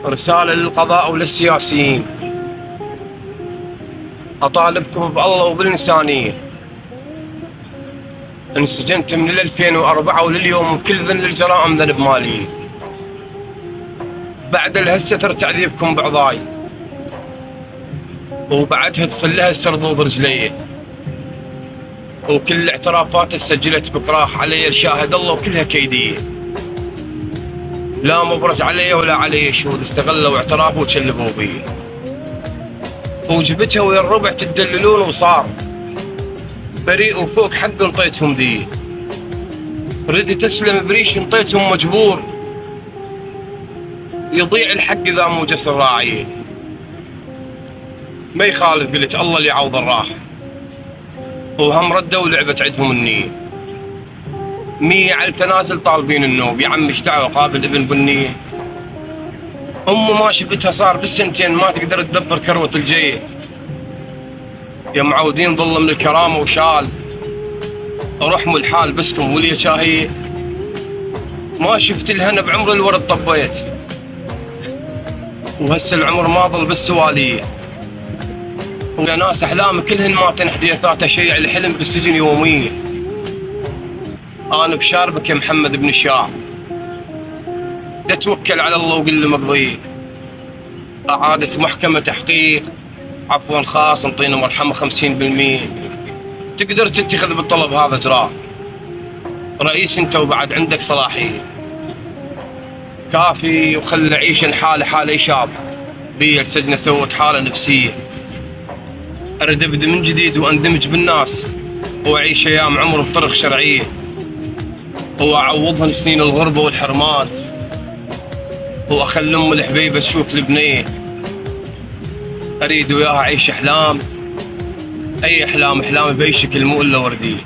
رسالة للقضاء وللسياسيين، أطالبكم بالله وبالإنسانية. انسجنت من 2004 ولليوم وكل ذنب الجرائم ذنب مالي. بعد الهسة ترى تعذيبكم بعضاي، وبعدها تصلها السرضو برجليه، وكل الاعترافات سجلت بكراح علي شاهد الله وكلها كيديه. لا مبرز علي ولا علي شهود، استغلوا اعترافه وتشلبوا بي، وجبتها ويا الربع تدللون وصار بريء وفوق حق انطيتهم ذي. ردي تسلم بريش انطيتهم مجبور، يضيع الحق اذا مو جسر راعي. ما يخالف قلت الله اللي يعوض الراح، وهم ردوا ولعبت عندهم النية. 100 على التنازل طالبين النوب، يا عم ايش دعوه قابل ابن بنيه. امه ما شفتها صار بالسنتين ما تقدر تدبر كروة الجيه. يا معودين ظل من الكرامة وشال، رحموا الحال بسكم ولي شاهية. ما شفت الهنا بعمر الورد طبيت، وهسه العمر ما ظل بالسوالية. ويا ناس احلام كلهن ما تنحديثات شيع الحلم بالسجن يومية. انا بشاربك يا محمد بن الشام، لا توكل على الله وقل له مقضيه. اعادة محكمة تحقيق عفوا خاص انطينا مرحمة 50%. تقدر تتخذ بالطلب هذا اجراء، رئيس انت وبعد عندك صلاحية. كافي وخل عيش حالة حالة شاب بي السجن سوت حالة نفسية. اريد ابدا من جديد واندمج بالناس، واعيش ايام عمر بطرق شرعية، واعوضهن سنين الغربة والحرمان، واخلي ام الحبيبة تشوف البنية. اريد وياها اعيش احلام، اي احلام احلامي باي شكل مو الا ورديه.